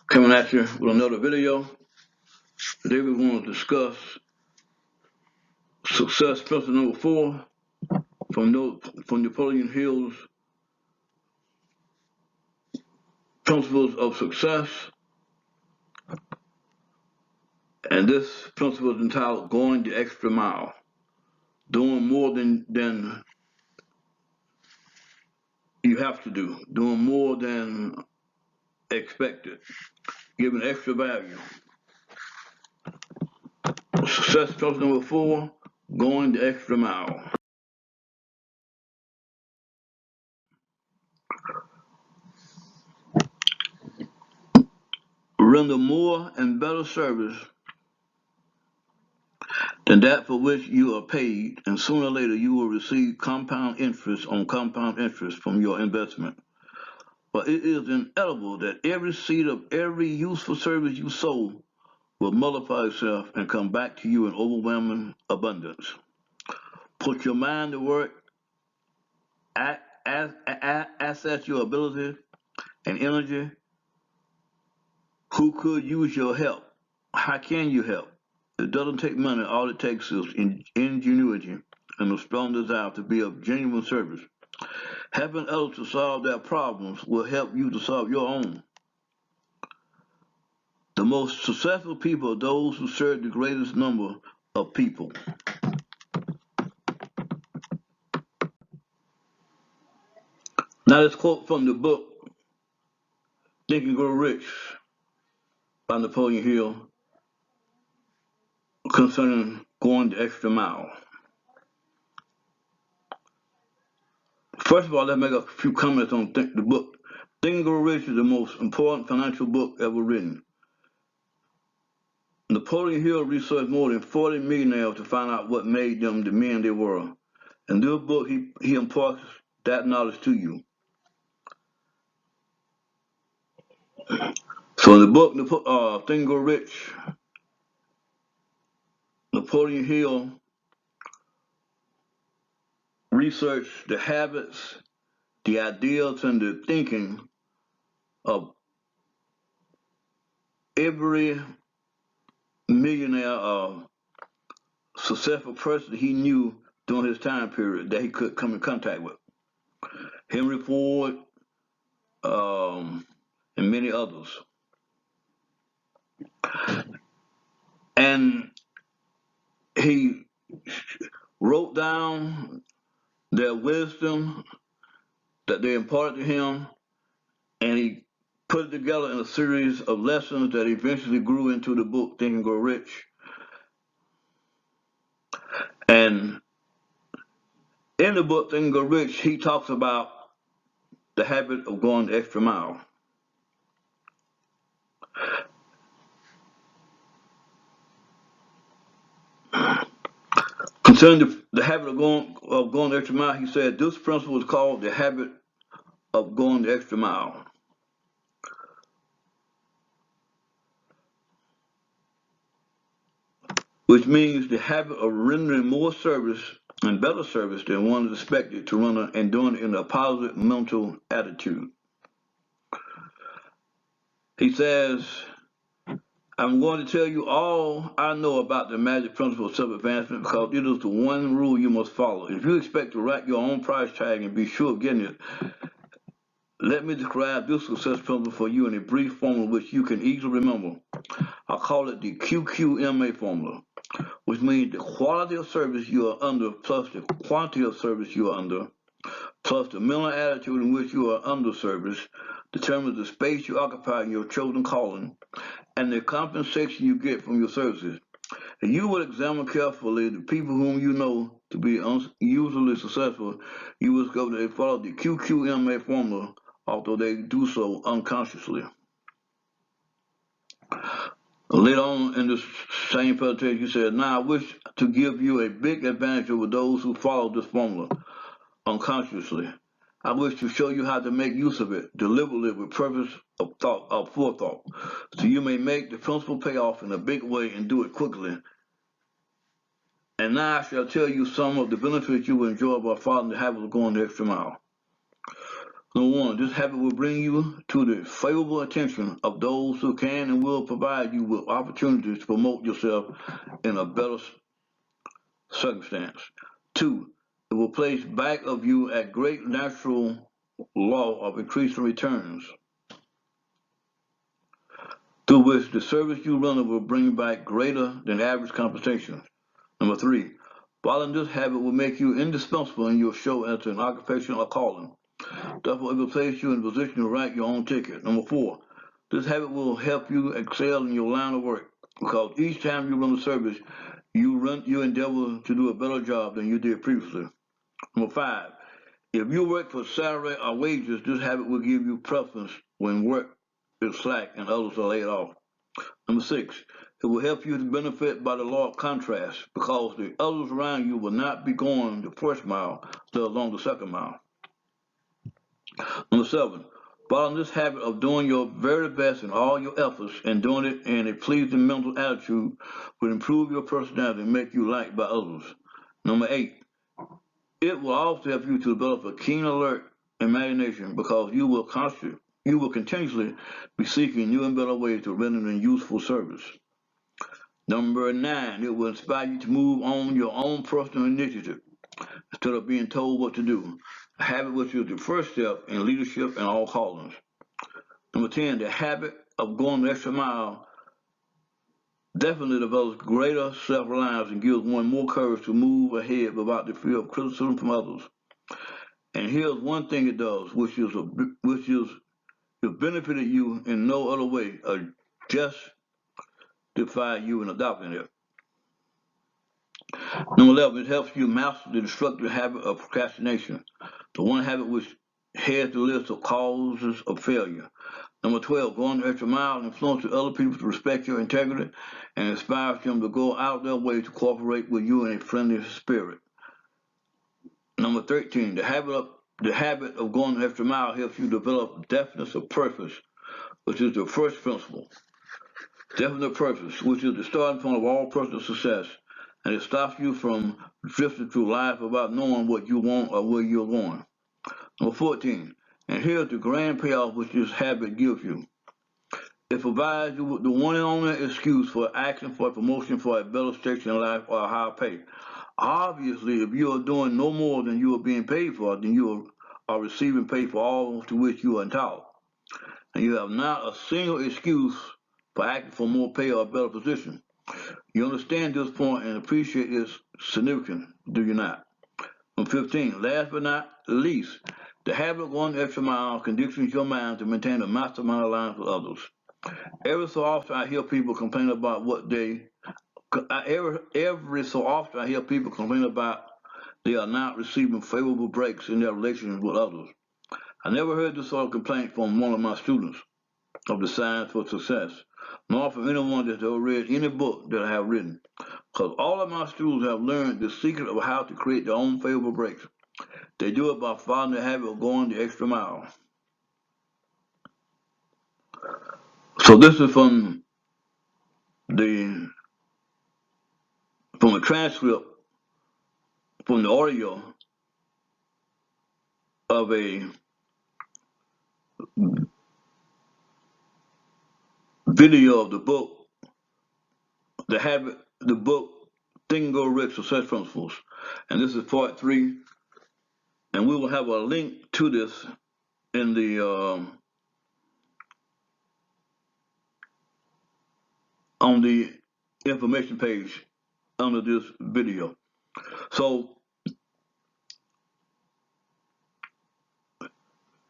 Coming at you with another video. Today we want to discuss success principle number 4 from Napoleon Hill's principles of success. And this principle is entitled going the extra mile, doing more than you have to do, doing more than expected, giving extra value. Success principle number 4, going the extra mile. Render more and better service than that for which you are paid, and sooner or later you will receive compound interest on compound interest from your investment. But it is inevitable that every seed of every useful service you sow will multiply itself and come back to you in overwhelming abundance. Put your mind to work, assess your ability and energy. Who could use your help? How can you help? It doesn't take money. All it takes is ingenuity and a strong desire to be of genuine service. Helping others to solve their problems will help you to solve your own. The most successful people are those who serve the greatest number of people. Now this quote from the book Think and Grow Rich by Napoleon Hill concerning going the extra mile. First of all, let's make a few comments on the book. Think and Grow Rich is the most important financial book ever written. Napoleon Hill researched more than 40 millionaires to find out what made them the men they were. In this book, he imparts that knowledge to you. So in the book, Think and Grow Rich, Napoleon Hill researched the habits, the ideas, and the thinking of every millionaire or successful person he knew during his time period that he could come in contact with. Henry Ford, and many others. And he wrote down their wisdom that they imparted to him, and he put it together in a series of lessons that eventually grew into the book Think and Grow Rich. And in the book Think and Grow Rich, he talks about the habit of going the extra mile. Concerning the habit of going the extra mile, he said this principle is called the habit of going the extra mile. Which means the habit of rendering more service and better service than one is expected to run and doing it in a positive mental attitude. He says, I'm going to tell you all I know about the magic principle of self-advancement because it is the one rule you must follow. If you expect to write your own price tag and be sure of getting it, let me describe this success principle for you in a brief formula which you can easily remember. I'll call it the QQMA formula, which means the quality of service you are under plus the quantity of service you are under plus the mental attitude in which you are under service determines the space you occupy in your chosen calling and the compensation you get from your services. If you will examine carefully the people whom you know to be usually successful, you will discover that they follow the QQMA formula, although they do so unconsciously. Later on in this same presentation, he said, now I wish to give you a big advantage over those who follow this formula unconsciously. I wish to show you how to make use of it deliberately with purpose of forethought, so you may make the principle pay off in a big way and do it quickly. And now I shall tell you some of the benefits you will enjoy by following the habit of going the extra mile. Number one, this habit will bring you to the favorable attention of those who can and will provide you with opportunities to promote yourself in a better circumstance. Two, it will place back of you a great natural law of increasing returns, through which the service you render will bring back greater than average compensation. Number three, following this habit will make you indispensable in your show as an occupation or calling. Therefore, it will place you in a position to write your own ticket. Number four, this habit will help you excel in your line of work because each time you run the service, you endeavor to do a better job than you did previously. Number five, if you work for salary or wages, this habit will give you preference when work is slack and others are laid off. Number six, it will help you to benefit by the law of contrast because the others around you will not be going the first mile, let alone the second mile. Number seven, following this habit of doing your very best in all your efforts and doing it in a pleasing mental attitude will improve your personality and make you liked by others. Number eight, it will also help you to develop a keen alert imagination because you will continuously be seeking new and better ways to render in useful service. Number nine, it will inspire you to move on your own personal initiative instead of being told what to do. A habit which is the first step in leadership and all callings. Number 10, the habit of going the extra mile definitely develops greater self-reliance and gives one more courage to move ahead without the fear of criticism from others. And here's one thing it does, which is it benefited you in no other way, or justify you in adopting it. Number 11, it helps you master the destructive habit of procrastination, the one habit which heads the list of causes of failure. Number 12, going the extra mile influences other people to respect your integrity and inspires them to go out their way to cooperate with you in a friendly spirit. Number 13, the habit of going the extra mile helps you develop definiteness of purpose, which is the first principle. Definite purpose, which is the starting point of all personal success, and it stops you from drifting through life without knowing what you want or where you're going. Number 14, and here's the grand payoff which this habit gives you. It provides you with the one and only excuse for action for a promotion for a better station in life or a higher pay. Obviously, if you are doing no more than you are being paid for, then you are receiving pay for all to which you are entitled. And you have not a single excuse for acting for more pay or a better position. You understand this point and appreciate its significance, do you not? Number 15, last but not least, the habit of going the extra mile conditions your mind to maintain a mastermind alliance with others. Every so often I hear people complain about what they every so often I hear people complain about they are not receiving favorable breaks in their relations with others. I never heard this sort of complaint from one of my students of the Science for Success, nor from anyone that has read any book that I have written. Because all of my students have learned the secret of how to create their own favorable breaks. They do it by following the habit of going the extra mile. So this is the from a transcript from the audio of a video of the book, the book Think and Go Rich Success Principles. And this is part 3. And we will have a link to this in the on the information page under this video. So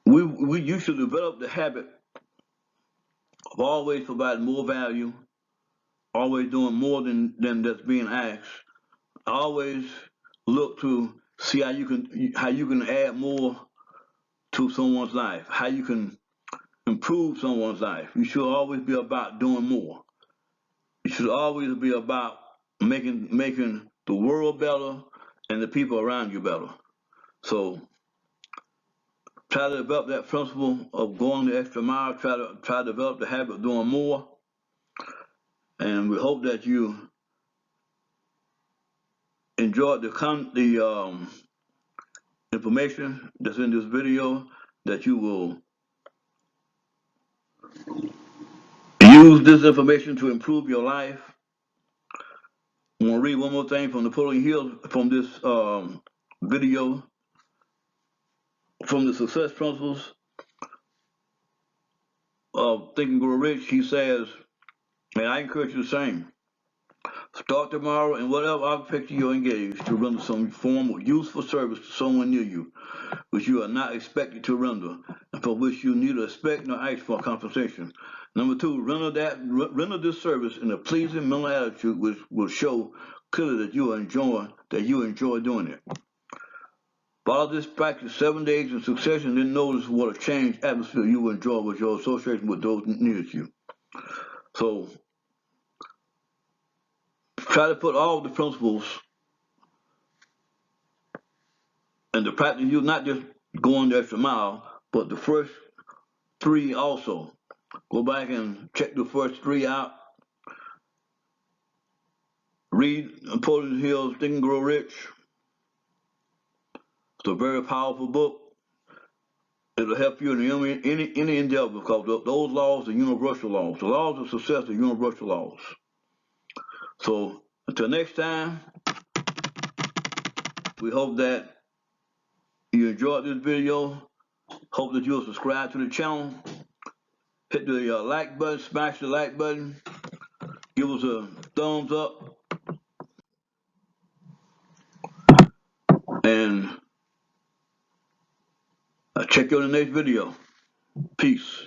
you should develop the habit of always providing more value, always doing more than that's being asked. Always look to see how you can add more to someone's life, how you can improve someone's life. You should always be about doing more. You should always be about making the world better and the people around you better. So try to develop that principle of going the extra mile. Try to develop the habit of doing more, and we hope that you enjoyed the information that's in this video. that you will use this information to improve your life. I'm going to read one more thing from Napoleon Hill from this video from the Success Principles of Think and Grow Rich. He says, and I encourage you the same. Start tomorrow in whatever occupation you're engaged to render some form of useful service to someone near you, which you are not expected to render, and for which you neither expect nor ask for compensation. Number two, render this service in a pleasing mental attitude, which will show clearly that you enjoy doing it. Follow this practice 7 days in succession, then notice what a changed atmosphere you will enjoy with your association with those near you. So try to put all the principles into practice. You not just going the extra mile, but the first three also. Go back and check the first three out. Read Napoleon Hill's Think and Grow Rich. It's a very powerful book. It'll help you in any endeavor because those laws are universal laws. The laws of success are universal laws. So until next time, we hope that you enjoyed this video. Hope that you'll subscribe to the channel. Hit the like button, smash the like button. Give us a thumbs up. And I'll check you on the next video. Peace.